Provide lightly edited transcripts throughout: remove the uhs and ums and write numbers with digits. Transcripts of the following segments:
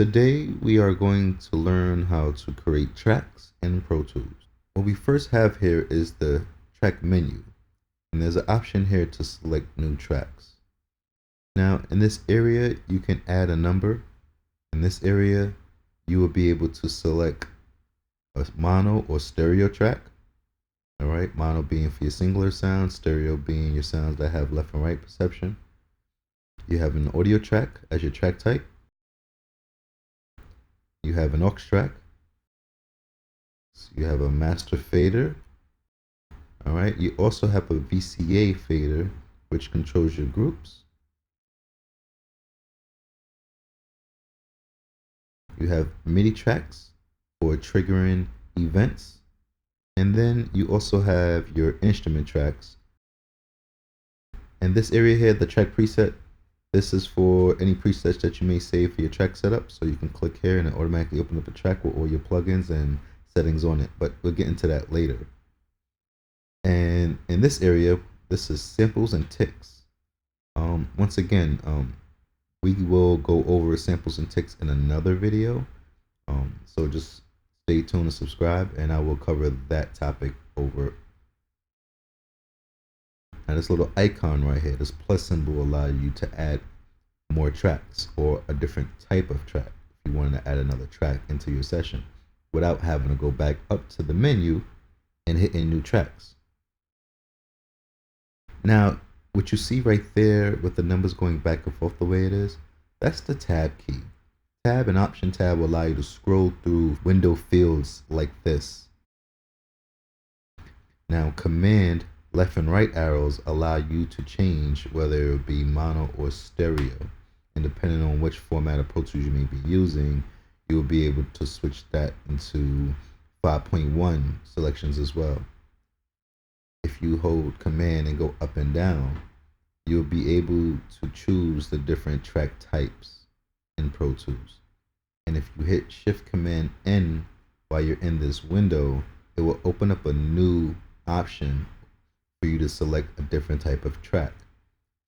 Today we are going to learn how to create tracks in Pro Tools. What we first have here is the track menu, and there's an option here to select new tracks. Now in this area you can add a number. In this area you will be able to select a mono or stereo track. Alright, mono being for your singular sound, stereo being your sounds that have left and right perception. You have an audio track as your track type. You have an aux track. So you have a master fader. Alright, you also have a VCA fader, which controls your groups. You have MIDI tracks for triggering events. And then you also have your instrument tracks. And this area here, the track preset, this is for any presets that you may save for your track setup. So you can click here and it automatically opens up a track with all your plugins and settings on it. But we'll get into that later. And in this area, this is samples and ticks. Once again, we will go over samples and ticks in another video. So just stay tuned and subscribe, and I will cover that topic over. Now this little icon right here, this plus symbol, will allow you to add more tracks or a different type of track if you wanted to add another track into your session without having to go back up to the menu and hit in new tracks. Now what you see right there with the numbers going back and forth the way it is, that's the tab key. Tab and option tab will allow you to scroll through window fields like this. Now command left and right arrows allow you to change whether it be mono or stereo, and depending on which format of Pro Tools you may be using, you will be able to switch that into 5.1 selections as well. If you hold command and go up and down, you'll be able to choose the different track types in Pro Tools. And if you hit Shift Command N while you're in this window, it will open up a new option for you to select a different type of track.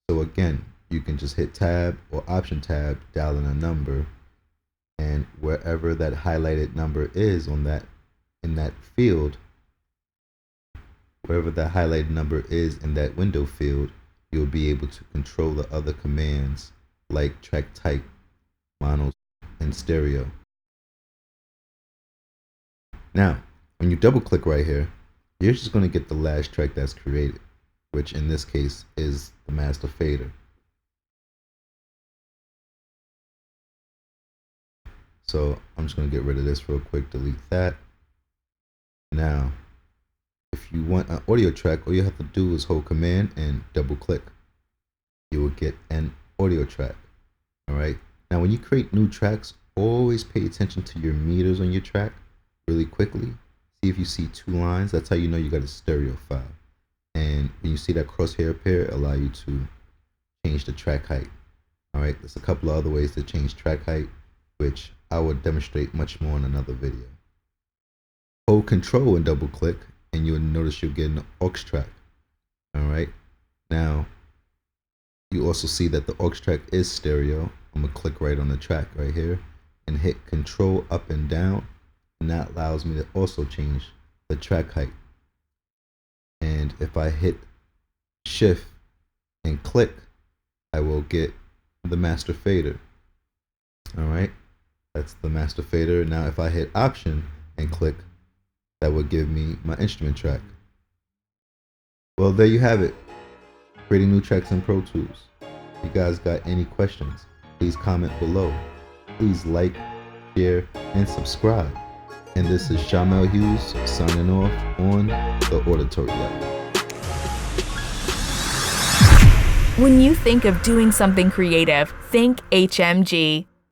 So again, you can just hit tab or option tab, dial in a number, and wherever that highlighted number is on that, in that field, wherever that highlighted number is in that window field, you'll be able to control the other commands like track type, mono, and stereo. Now, when you double click right here, you're just going to get the last track that's created, which in this case is the master fader. So I'm just going to get rid of this real quick, delete that. Now, if you want an audio track, all you have to do is hold command and double click. You will get an audio track. All right. Now, when you create new tracks, always pay attention to your meters on your track really quickly. See if you see 2 lines. That's how you know you got a stereo file. And when you see that crosshair appear, allow you to change the track height. All right. There's a couple of other ways to change track height, which I will demonstrate much more in another video. Hold Control and double click, and you'll notice you'll get an aux track. All right. Now, you also see that the aux track is stereo. I'm gonna click right on the track right here and hit Control up and down, and that allows me to also change the track height. And if I hit Shift and click, I will get the master fader. All right, that's the master fader. Now if I hit Option and click, that will give me my instrument track. Well, there you have it, creating new tracks in Pro Tools. If you guys got any questions, please comment below. Please like, share, and subscribe. And this is Shamel Hughes signing off on the Auditory Life. When you think of doing something creative, think HMG.